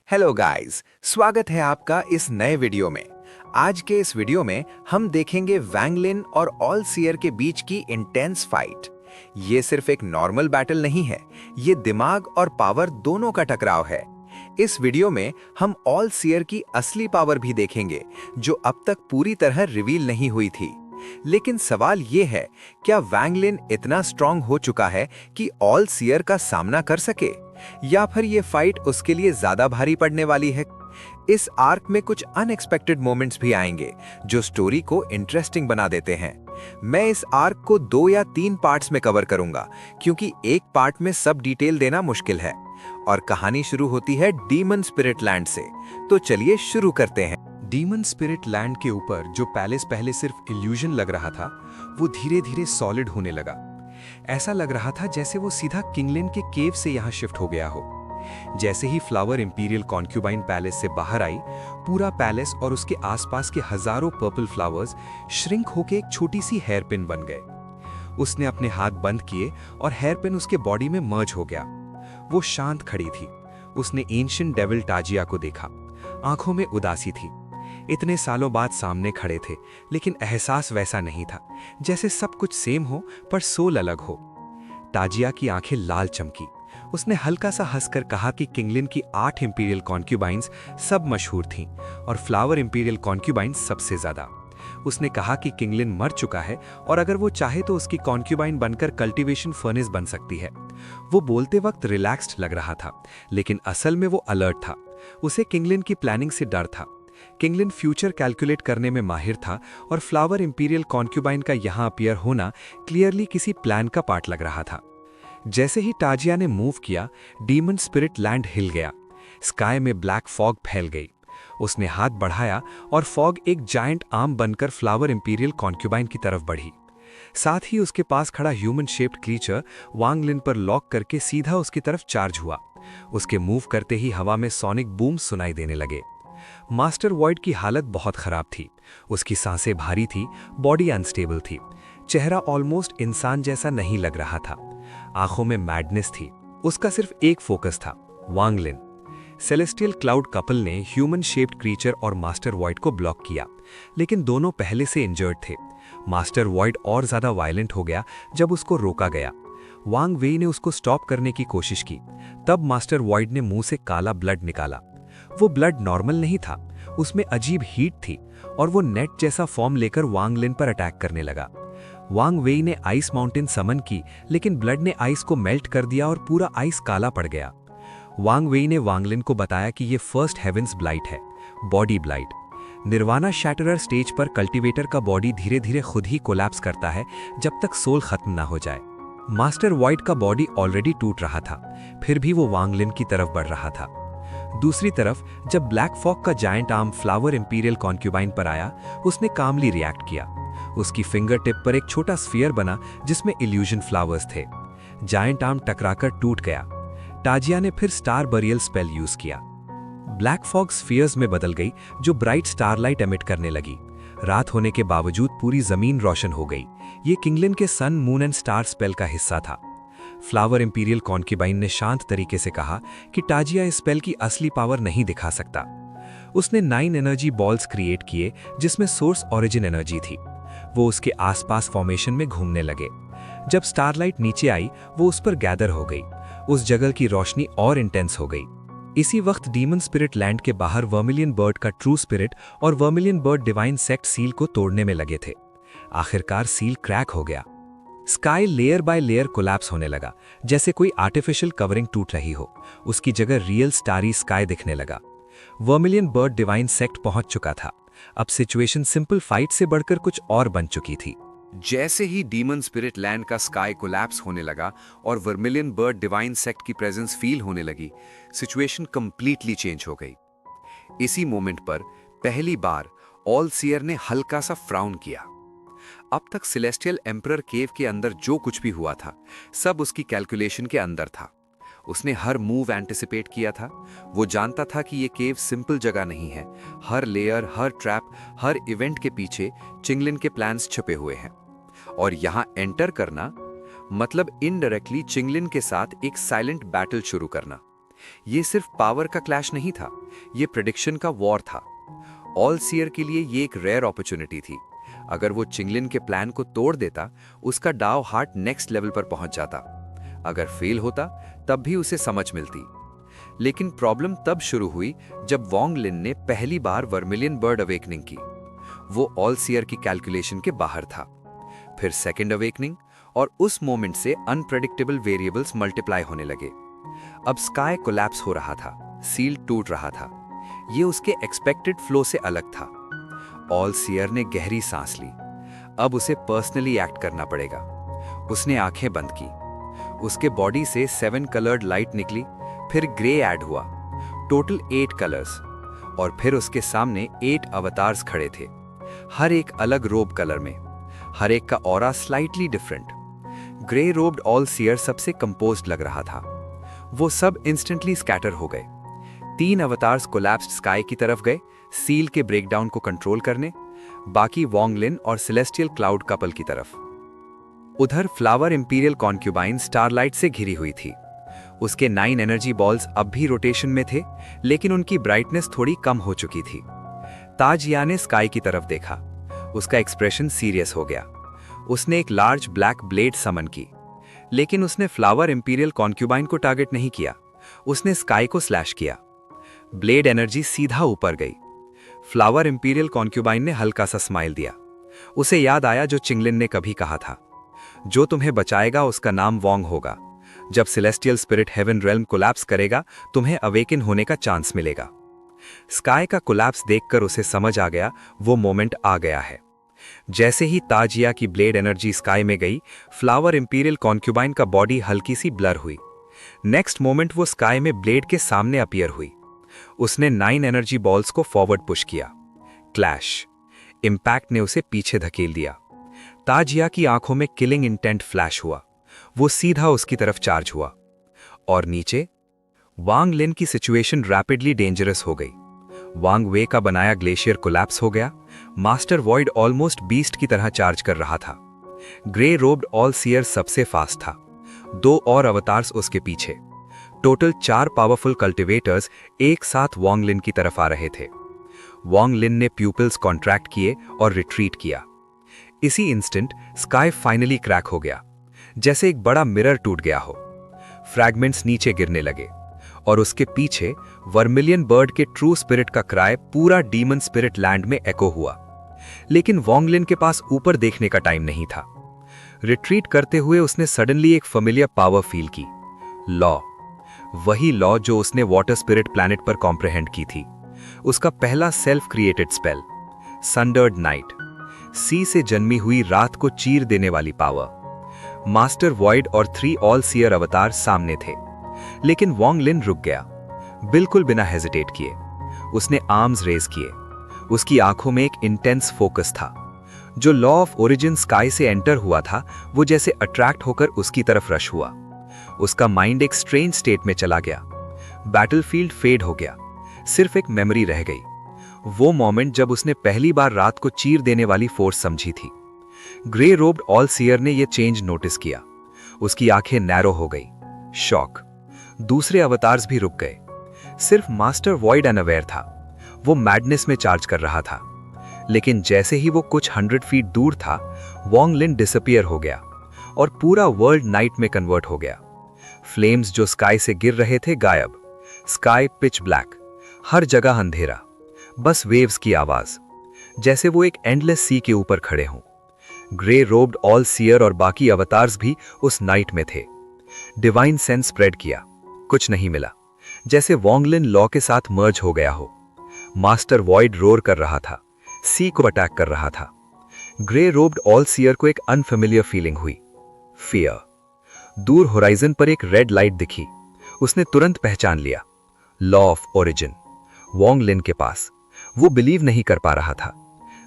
Hello guys, स्वागत है आपका इस नए वीडियो में। आज के इस वीडियो में हम देखेंगे वैंगलिन और ऑल सीयर के बीच की इंटेंस फाइट। ये सिर्फ एक नॉर्मल बैटल नहीं है, ये दिमाग और पावर दोनों का टकराव है। इस वीडियो में हम ऑल सीयर की असली पावर भी देखेंगे, जो अब तक पूरी तरह रिवील नहीं हुई थी। लेकिन सवाल ये है, क्या वैंगलिन इतना स्ट्रांग हो चुका है कि ऑल सीयर का सामना कर सके, या फिर ये फाइट उसके लिए ज्यादा भारी पड़ने वाली है? इस आर्क में कुछ अनएक्सपेक्टेड मोमेंट्स भी आएंगे, जो स्टोरी को इंटरेस्टिंग बना देते हैं। मैं इस आर्क को 2 या 3 पार्ट्स में कवर करूंगा, क्योंकि एक पार्ट में सब डिटेल देना मुश्किल है। और कहानी शुरू होती है डीमन स्पिरिट लैंड से। तो चलिए शुरू करते हैं। डीमन स्पिरिट लैंड के ऊपर जो पैलेस पहले सिर्फ इल्यूजन लग रहा था, वो धीरे धीरे सॉलिड होने लगा। ऐसा लग रहा था जैसे वो सीधा किंगलिन के केव से यहाँ शिफ्ट हो गया हो। जैसे ही फ्लावर इंपीरियल कॉन्क्यूबाइन पैलेस से बाहर आई, पूरा पैलेस और उसके आसपास के हजारों पर्पल फ्लावर्स श्रिंक होके एक छोटी सी हेयरपिन बन गए। उसने अपने हाथ बंद किए और हेयरपिन उसके बॉडी में मर्ज हो गया। वो शांत खड़ी थी। उसने एंशिएंट डेविल टाजिया को देखा। आंखों में उदासी थी। इतने सालों बाद सामने खड़े थे, लेकिन एहसास वैसा नहीं था, जैसे सब कुछ सेम हो पर सोल अलग हो। टाजिया की आंखें लाल चमकी। उसने हल्का सा हंसकर कहा कि किंगलिन की 8 इंपीरियल कॉन्क्यूबाइंस सब मशहूर थीं और फ्लावर इंपीरियल कॉन्क्यूबाइंस सबसे ज्यादा। उसने कहा कि किंगलिन मर चुका है और अगर वो चाहे तो उसकी कॉन्क्यूबाइन बनकर कल्टीवेशन फर्नेस बन सकती है। वो बोलते वक्त रिलैक्स्ड लग रहा था, लेकिन असल में वो अलर्ट था। उसे किंगलिन की प्लानिंग से डर था। किंगलिन फ्यूचर कैलकुलेट करने में माहिर था और फ्लावर इंपीरियल कॉन्क्यूबाइन का यहां अपीयर होना क्लियरली किसी प्लान का पार्ट लग रहा था। जैसे ही टाजिया ने मूव किया, डीमन स्पिरिट लैंड हिल गया। स्काई में ब्लैक फॉग फैल गई। उसने हाथ बढ़ाया और फॉग एक जायंट आर्म बनकर फ्लावर इंपीरियल कॉन्क्यूबाइन की तरफ बढ़ी। साथ ही उसके पास खड़ा ह्यूमन शेप्ड क्रीचर वांगलिन पर लॉक करके सीधा उसकी तरफ चार्ज हुआ। उसके मूव करते ही हवा में सोनिक बूम सुनाई देने लगे। मास्टर वॉइड की हालत बहुत खराब थी। उसकी सांसें भारी थी, बॉडी अनस्टेबल थी। चेहरा ऑलमोस्ट इंसान जैसा नहीं लग रहा था। आंखों में मैडनेस थी। उसका सिर्फ एक फोकस था, वांगलिन। सेलेस्टियल क्लाउड कपल ने ह्यूमन शेप्ड क्रीचर और मास्टर वॉइड को ब्लॉक किया, लेकिन दोनों पहले से इंजर्ड थे। मास्टर वॉइड और ज्यादा वायलेंट हो गया जब उसको रोका गया। वांग वेई ने उसको स्टॉप करने की कोशिश की। तब मास्टर वॉइड ने मुंह से काला ब्लड निकाला। वो ब्लड नॉर्मल नहीं था, उसमें अजीब हीट थी और वो नेट जैसा फॉर्म लेकर वांगलिन पर अटैक करने लगा। वांग वेई ने आइस माउंटेन समन की, लेकिन ब्लड ने आइस को मेल्ट कर दिया और पूरा आइस काला पड़ गया। वांग वेई ने वांगलिन को बताया कि ये फर्स्ट हेवेंस ब्लाइट है, बॉडी ब्लाइट। निर्वाणा शैटरर स्टेज पर कल्टीवेटर का बॉडी धीरे धीरे खुद ही कोलैप्स करता है जब तक सोल खत्म ना हो जाए। मास्टर वॉइड का बॉडी ऑलरेडी टूट रहा था, फिर भी वो वांगलिन की तरफ बढ़ रहा था। दूसरी तरफ जब ब्लैक फॉग का जायंट आर्म फ्लावर इंपीरियल कॉन्क्यूबाइन पर आया, उसने कामली रिएक्ट किया। उसकी फिंगर टिप पर एक छोटा स्फीयर बना जिसमें इल्यूजन फ्लावर्स थे। जायंट आर्म टकराकर टूट गया। टाजिया ने फिर स्टार बरियल स्पेल यूज किया। ब्लैक फॉग स्फीयर्स में बदल गई, जो ब्राइट स्टारलाइट एमिट करने लगी। रात होने के बावजूद पूरी जमीन रोशन हो गई। ये किंगलिन के सन, मून एंड स्टार स्पेल का हिस्सा था। फ्लावर इंपीरियल कॉन्क्यूबाइन ने शांत तरीके से कहा कि टाजिया इस स्पेल की असली पावर नहीं दिखा सकता। उसने 9 एनर्जी बॉल्स क्रिएट किए जिसमें सोर्स ओरिजिन एनर्जी थी। वो उसके आसपास फॉर्मेशन में घूमने लगे। जब स्टारलाइट नीचे आई, वो उस पर गैदर हो गई। उस जगह की रोशनी और इंटेंस हो गई। इसी वक्त डीमन स्पिरिट लैंड के बाहर वर्मिलियन बर्ड का ट्रू स्पिरिट और vermilion bird divine sect seal को तोड़ने में लगे थे। आखिरकार सील क्रैक हो गया। Sky layer by layer collapse होने लगा, जैसे कोई आर्टिफिशियल कवरिंग टूट रही हो। उसकी जगह रियल स्टारी स्काई दिखने लगा। वर्मिलियन बर्ड डिवाइन सेक्ट पहुंच चुका था। अब सिचुएशन सिंपल फाइट से बढ़कर कुछ और बन चुकी थी। जैसे ही डीमन स्पिरिट लैंड का स्काई कोलैप्स होने लगा और वर्मिलियन बर्ड डिवाइन सेक्ट की प्रेजेंस फील होने लगी, सिचुएशन कंप्लीटली चेंज हो गई। इसी मोमेंट पर पहली बार ऑल सीयर ने हल्का सा फ्राउन किया। अब तक सेलेस्टियल एम्परर केव के अंदर जो कुछ भी हुआ था, सब उसकी कैलकुलेशन के अंदर था। उसने हर मूव एंटिसिपेट किया था। वो जानता था कि ये केव सिंपल जगह नहीं है। हर लेयर, हर ट्रैप, हर इवेंट के पीछे चिंगलिन के प्लान्स छुपे हुए हैं। और यहां एंटर करना मतलब इनडायरेक्टली चिंगलिन के साथ एक साइलेंट बैटल शुरू करना। ये सिर्फ पावर का क्लैश नहीं था, ये प्रेडिक्शन का वॉर था। ऑल सीयर के लिए ये एक रेयर अपॉर्चुनिटी थी। अगर वो चिंगलिन के प्लान को तोड़ देता, उसका डाव हार्ट नेक्स्ट लेवल पर पहुंच जाता। अगर फेल होता तब भी उसे समझ मिलती। लेकिन प्रॉब्लम तब शुरू हुई जब वोंग लिन ने पहली बार वर्मिलियन बर्ड अवेकनिंग की। वो ऑल सीयर की कैलकुलेशन के बाहर था। फिर सेकेंड अवेकनिंग, और उस मोमेंट से अनप्रेडिक्टेबल वेरिएबल्स मल्टीप्लाई होने लगे। अब स्काई कोलैप्स हो रहा था, सील टूट रहा था। ये उसके एक्सपेक्टेड फ्लो से अलग था। ऑल सीयर ने गहरी सांस ली। अब उसे पर्सनली एक्ट करना पड़ेगा। उसने आंखें बंद की। उसके बॉडी से 7 कलर्ड लाइट निकली, फिर ग्रे ऐड हुआ, टोटल 8 कलर्स। और फिर उसके सामने 8 अवतार्स खड़े थे, हर एक अलग रोब कलर में, हर एक का aura slightly different. Grey robed all seer सबसे कंपोज्ड लग रहा था। वो सब इंस्टेंटली स्कैटर हो गए। 3 अवतार्स कोलैप्स्ड स्काई की तरफ गए, सील के ब्रेकडाउन को कंट्रोल करने, बाकी वोंग लिन और सेलेस्टियल क्लाउड कपल की तरफ। उधर फ्लावर इंपीरियल कॉन्क्यूबाइन स्टारलाइट से घिरी हुई थी। उसके 9 एनर्जी बॉल्स अब भी रोटेशन में थे, लेकिन उनकी ब्राइटनेस थोड़ी कम हो चुकी थी। ताजिया ने स्काई की तरफ देखा। उसका एक्सप्रेशन सीरियस हो गया। उसने एक लार्ज ब्लैक ब्लेड समन की, लेकिन उसने फ्लावर इंपीरियल कॉन्क्यूबाइन को टारगेट नहीं किया। उसने स्काई को स्लैश किया। ब्लेड एनर्जी सीधा ऊपर गई। फ्लावर इंपीरियल कॉन्क्यूबाइन ने हल्का सा स्माइल दिया। उसे याद आया जो चिंगलिन ने कभी कहा था, जो तुम्हें बचाएगा उसका नाम वोंग होगा। जब celestial spirit heaven realm collapse करेगा, तुम्हें अवेकन होने का चांस मिलेगा। स्काई का कोलैप्स देखकर उसे समझ आ गया वो मोमेंट आ गया है। जैसे ही ताजिया की ब्लेड एनर्जी स्काई में गई, फ्लावर इंपीरियल कॉन्क्यूबाइन का बॉडी हल्की सी ब्लर हुई। नेक्स्ट मोमेंट वो स्काई में ब्लेड के सामने अपीयर हुई। उसने 9 एनर्जी बॉल्स को फॉरवर्ड पुश किया। क्लैश। इंपैक्ट ने उसे पीछे धकेल दिया। ताजिया की आंखों में किलिंग इंटेंट फ्लैश हुआ। वो सीधा उसकी तरफ चार्ज हुआ। और नीचे वांग लिन की सिचुएशन रैपिडली डेंजरस हो गई। वांग वे का बनाया ग्लेशियर कोलैप्स हो गया। मास्टर वॉइड ऑलमोस्ट बीस्ट की तरह चार्ज कर रहा था। ग्रे रोब्ड ऑल सीयर सबसे फास्ट था, 2 और अवतार्स उसके पीछे। टोटल 4 पावरफुल कल्टिवेटर्स एक साथ वांग लिन की तरफ आ रहे थे। वांग लिन ने प्यूपिल्स कॉन्ट्रैक्ट किए और रिट्रीट किया। इसी इंस्टेंट स्काई फाइनली क्रैक हो गया, जैसे एक बड़ा मिरर टूट गया हो। फ्रैगमेंट्स नीचे गिरने लगे, और उसके पीछे वर्मिलियन बर्ड के ट्रू स्पिरिट का क्राई पूरा डीमन स्पिरिट लैंड में एको हुआ। लेकिन वोंग लिन के पास ऊपर देखने का टाइम नहीं था। रिट्रीट करते हुए उसने सडनली एक फेमिलियर पावर फील की। लॉ, वही लॉ जो उसने वाटर स्पिरिट प्लैनेट पर कॉम्प्रहेंड की थी। उसका पहला self created spell, sundered night, sea से जन्मी हुई रात को चीर देने वाली पावर। मास्टर वॉइड और 3 ऑल सीयर अवतार सामने थे, लेकिन वोंग लिन रुक गया, बिल्कुल बिना हेजिटेट किए। उसने आर्म्स रेज किए। उसकी आंखों में एक इंटेंस फोकस था। जो लॉ ऑफ ओरिजिन स्काई से एंटर हुआ था, वो जैसे अट्रैक्ट होकर उसकी तरफ रश हुआ। उसका माइंड एक स्ट्रेंज स्टेट में चला गया। बैटलफील्ड फेड हो गया, सिर्फ एक मेमोरी रह गई। वो मोमेंट जब उसने पहली बार रात को चीर देने वाली फोर्स समझी थी। ग्रे रोब्ड ऑल सीयर ने यह चेंज नोटिस किया। उसकी आंखें नैरो हो गई। शॉक। दूसरे अवतार्स भी रुक गए। सिर्फ मास्टर वॉइड अनअवेयर था। वो मैडनेस में चार्ज कर रहा था। लेकिन जैसे ही वो कुछ 100 फीट दूर था, वोंग लिन डिसअपियर हो गया और पूरा वर्ल्ड नाइट में कन्वर्ट हो गया। फ्लेम्स जो स्काई से गिर रहे थे गायब। स्काई पिच ब्लैक, हर जगह अंधेरा, बस वेव्स की आवाज, जैसे वो एक एंडलेस सी के ऊपर खड़े हों। ग्रे रोब्ड ऑल सीयर और बाकी अवतार्स भी उस नाइट में थे। डिवाइन सेंस स्प्रेड किया, कुछ नहीं मिला, जैसे वोंग लिन लॉ के साथ मर्ज हो गया हो। मास्टर वॉइड रोर कर रहा था, सी को अटैक कर रहा था। ग्रे रोब्ड ऑल सीयर को एक अनफेमिलियर फीलिंग हुई, फियर। दूर होराइजन पर एक रेड लाइट दिखी। उसने तुरंत पहचान लिया, लॉ ऑफ ओरिजिन, वोंग लिन के पास। वो बिलीव नहीं कर पा रहा था।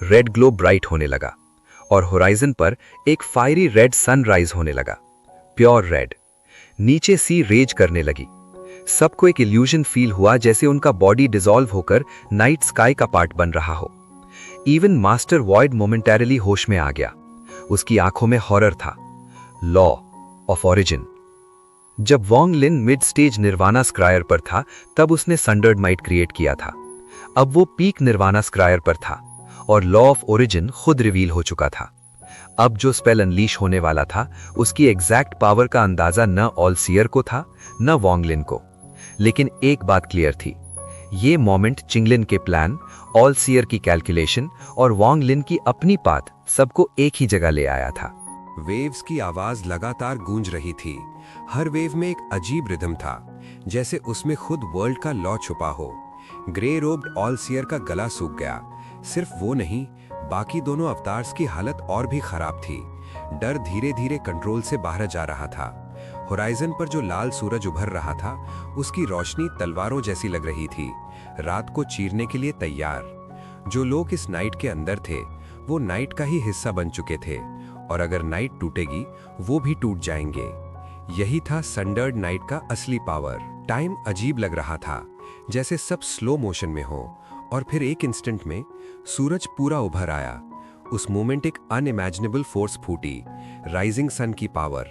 रेड ग्लो ब्राइट होने लगा और होराइजन पर एक फायरी रेड सनराइज होने लगा, प्योर रेड। नीचे सी रेज करने लगी। सबको एक इल्यूजन फील हुआ, जैसे उनका बॉडी डिसॉल्व होकर नाइट स्काई का पार्ट बन रहा हो। इवन मास्टर वॉइड मोमेंटरीली होश में आ गया। उसकी आंखों में हॉरर था। Law of origin. जब वोंग लिन मिड स्टेज निर्वाणा स्क्रायर पर था तब उसने सनडर्ड माइट क्रिएट किया था। अब वो पीक निर्वाणा स्क्रायर पर था और लॉ ऑफ ओरिजिन खुद रिवील हो चुका था। अब जो स्पेल अनलीश होने वाला था उसकी एग्जैक्ट पावर का अंदाजा न ऑल सीयर को था न वोंग लिन को। लेकिन एक बात क्लियर थी, ये मोमेंट चिंगलिन के प्लान, ऑल सीयर की कैलकुलेशन और वोंग लिन की अपनी पाथ सबको एक ही जगह ले आया था। वेव्स की आवाज लगातार गूंज रही थी। हर वेव में एक अजीब रिदम था, जैसे उसमें खुद वर्ल्ड का लॉ छुपा हो। ग्रे रोब्ड ऑल सीयर का गला सूख गया। सिर्फ वो नहीं, बाकी दोनों अवतार्स की हालत और भी खराब थी। डर धीरे धीरे कंट्रोल से बाहर जा रहा था। होराइजन पर जो लाल सूरज उभर रहा था, उसकी रोशनी तलवारों जैसी लग रही थी, रात को चीरने के लिए तैयार। जो लोग इस नाइट के अंदर थे, वो नाइट का ही हिस्सा बन चुके थे, और अगर नाइट टूटेगी, वो भी टूट जाएंगे। यही था सनडर्ड नाइट का असली पावर। टाइम अजीब लग रहा था, जैसे सब स्लो मोशन में हो, और फिर एक इंस्टेंट में सूरज पूरा उभर आया। उस मोमेंट एक अनइमेजिनेबल फोर्स फूटी, राइजिंग सन की पावर।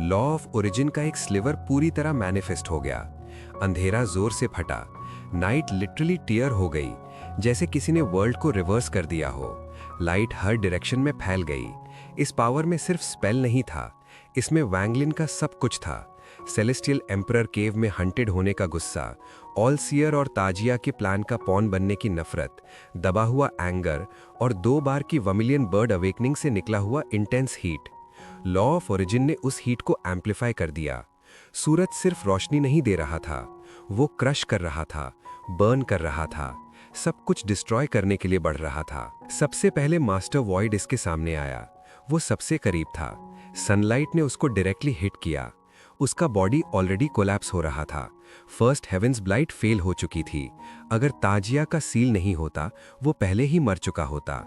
लॉ ऑफ ओरिजिन का एक स्लिवर पूरी तरह मैनिफेस्ट हो गया। अंधेरा जोर से फटा, नाइट लिटरली टियर हो गई, जैसे किसी ने वर्ल्ड को रिवर्स कर दिया हो। लाइट हर डायरेक्शन में फैल गई। इस पावर में सिर्फ स्पेल नहीं था, इसमें वैंग लिन का सब कुछ था। सेलेस्टियल एम्परर केव में हंटेड होने का गुस्सा, ऑल सीयर और ताजिया के प्लान का पॉन बनने की नफरत, दबा हुआ एंगर और 2 बार की वर्मिलियन बर्ड अवेकनिंग से निकला हुआ intense heat. Law of origin ने उस हीट को एम्पलीफाई कर दिया। सूरज सिर्फ रोशनी नहीं दे रहा था, वो क्रश कर रहा था, बर्न कर रहा था, सब कुछ डिस्ट्रॉय करने के लिए बढ़ रहा था। सबसे पहले मास्टर वॉइड इसके सामने आया। वो सबसे करीब था। सनलाइट ने उसको डायरेक्टली हिट किया। उसका बॉडी ऑलरेडी कोलैप्स हो रहा था। फर्स्ट हेवेंस ब्लाइट फेल हो चुकी थी। अगर ताजिया का सील नहीं होता, वो पहले ही मर चुका होता।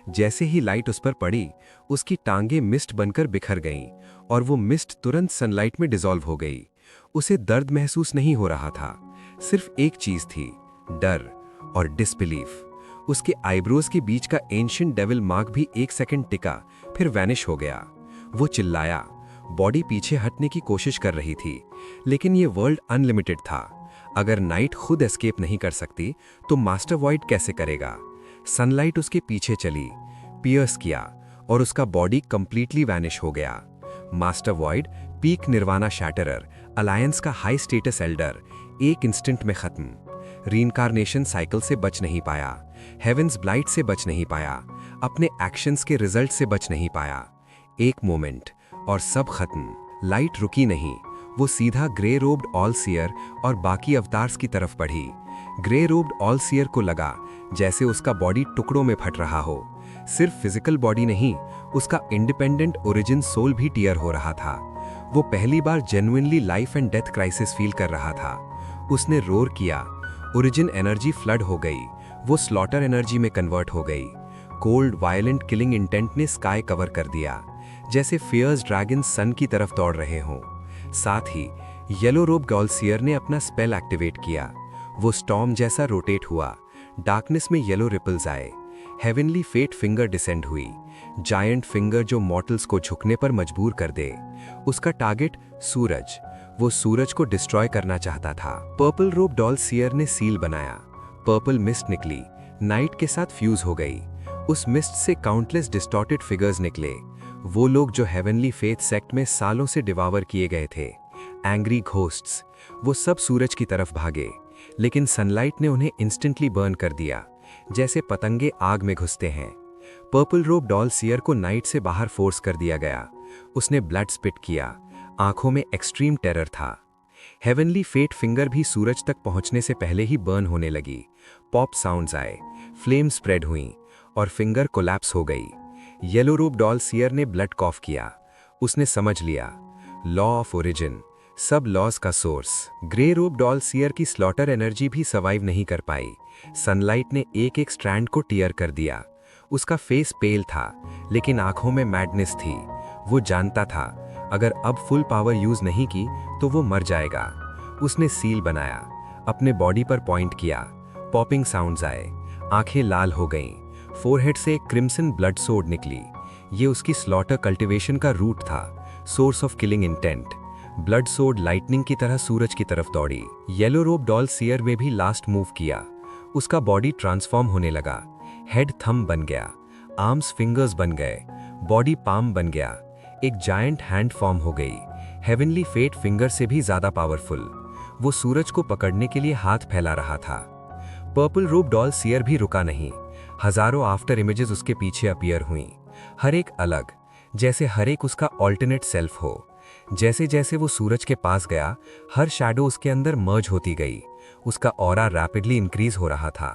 जैसे ही लाइट उस पर पड़ी, उसकी टांगें मिस्ट बनकर बिखर गईं, और वो मिस्ट तुरंत सनलाइट में डिसॉल्व हो गई। उसे दर्द महसूस नहीं हो रहा था, सिर्फ एक चीज थी, डर और डिसबिलीफ। उसके आईब्रोज के बीच का एंशिएंट डेविल मार्क भी एक सेकंड टिका, फिर वैनिश हो गया। वो चिल्लाया, बॉडी पीछे हटने की कोशिश कर रही थी, लेकिन ये वर्ल्ड अनलिमिटेड था। अगर नाइट खुद एस्केप नहीं कर सकती, तो मास्टर वॉइड कैसे करेगा? सनलाइट उसके पीछे चली, पियर्स किया, और उसका बॉडी कंप्लीटली वैनिश हो गया। Master void, peak nirvana शैटरर, alliance का हाई स्टेटस एल्डर, एक इंस्टेंट में खत्म। रीइंकार्नेशन साइकिल से बच नहीं पाया, हेवेंस ब्लाइट से बच नहीं पाया, अपने एक्शंस के रिजल्ट से बच नहीं पाया। एक मोमेंट और सब खत्म। लाइट रुकी नहीं, वो सीधा ग्रे रोब्ड ऑल सीयर और बाकी अवतार्स की तरफ बढ़ी। ग्रे रोब्ड ऑल सीयर को लगा जैसे उसका बॉडी टुकड़ों में फट रहा हो। सिर्फ फिजिकल बॉडी नहीं, उसका इंडिपेंडेंट ओरिजिन सोल भी टियर हो रहा था। वो पहली बार genuinely life and death crisis feel कर रहा था। उसने रोर किया, ओरिजिन एनर्जी फ्लड हो गई, वो स्लॉटर एनर्जी में कन्वर्ट हो गई। कोल्ड वायलेंट किलिंग इंटेंट ने स्काई कवर कर दिया, जैसे फियर्स ड्रैगन सन की तरफ दौड़ रहे हों। साथ ही येलो रोब ऑल सीयर ने अपना स्पेल एक्टिवेट किया। वो स्टॉर्म जैसा रोटेट हुआ, डार्कनेस में येलो रिपल्स आए। हेवनली फेट फिंगर डिसेंड हुई, जायंट फिंगर जो मॉर्टल्स को झुकने पर मजबूर कर दे। उसका टारगेट सूरज, वो सूरज को डिस्ट्रॉय करना चाहता था। पर्पल रोब डॉल सीयर ने सील बनाया। पर्पल मिस्ट निकली, नाइट के साथ फ्यूज हो गई। उस मिस्ट से काउंटलेस डिस्टॉर्टेड फिगर्स निकले, वो लोग जो हेवनली फेथ सेक्ट में सालों से डिवावर किए गए थे। एंग्री घोस्ट्स, वो सब सूरज की तरफ भागे, लेकिन सनलाइट ने उन्हें इंस्टेंटली बर्न कर दिया, जैसे पतंगे आग में घुसते हैं। पर्पल रोब डॉल सीयर को नाइट से बाहर फोर्स कर दिया गया। उसने ब्लड स्पिट किया, आंखों में एक्सट्रीम टेरर था। हेवनली फेट फिंगर भी सूरज तक पहुंचने से पहले ही बर्न होने लगी। पॉप साउंड्स आए, फ्लेम स्प्रेड हुई, और फिंगर कोलैप्स हो गई। येलो रोब डॉल सीयर ने ब्लड कॉफ किया। उसने समझ लिया, लॉ ऑफ ओरिजिन, सब लॉज का सोर्स। ग्रे रोब डॉल सीयर की स्लॉटर एनर्जी भी सर्वाइव नहीं कर पाई। सनलाइट ने एक एक स्ट्रैंड को टियर कर दिया। उसका फेस पेल था, लेकिन आंखों में मैडनेस थी। वो जानता था, अगर अब फुल पावर यूज नहीं की तो वो मर जाएगा। उसने सील बनाया, अपने बॉडी पर पॉइंट किया। पॉपिंग साउंड्स आए, आंखें लाल हो गईं। फोरहेड से एक क्रिम्सन ब्लड सोर्ड निकली। ये उसकी स्लॉटर कल्टीवेशन का रूट था, source of killing intent. Blood सोड लाइटनिंग की तरह सूरज की तरफ दौड़ी। येलो रोब्ड ऑल सीयर में भी लास्ट मूव किया। उसका बॉडी ट्रांसफॉर्म होने लगा। हेड थंब बन गया, आर्म्स फिंगर्स बन गए, बॉडी पाम बन गया, एक जायंट हैंड फॉर्म हो गई, हेवनली फेट फिंगर से भी ज्यादा पावरफुल। वो सूरज को पकड़ने के लिए हाथ फैला रहा था। पर्पल रोब्ड ऑल सीयर भी रुका नहीं। हजारों आफ्टर इमेजेस उसके पीछे अपीयर हुई, हर एक अलग, जैसे हर एक उसका ऑल्टरनेट सेल्फ हो। जैसे जैसे वो सूरज के पास गया, हर शैडो उसके अंदर मर्ज होती गई। उसका ऑरा रैपिडली इंक्रीज हो रहा था।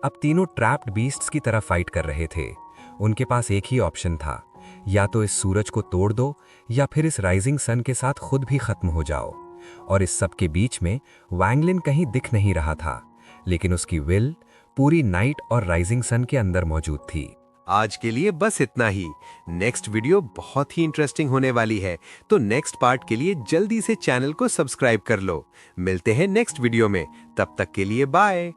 अब तीनों ट्रैप्ड बीस्ट्स की तरह फाइट कर रहे थे। उनके पास एक ही ऑप्शन था, या तो इस सूरज को तोड़ दो या फिर इस राइजिंग सन के साथ खुद भी खत्म हो जाओ। और इस सब के बीच में वैंग लिन कहीं दिख नहीं रहा था, लेकिन उसकी विल पूरी नाइट और राइजिंग सन के अंदर मौजूद थी। आज के लिए बस इतना ही। नेक्स्ट वीडियो बहुत ही इंटरेस्टिंग होने वाली है, तो नेक्स्ट पार्ट के लिए जल्दी से चैनल को सब्सक्राइब कर लो। मिलते हैं नेक्स्ट वीडियो में, तब तक के लिए बाय।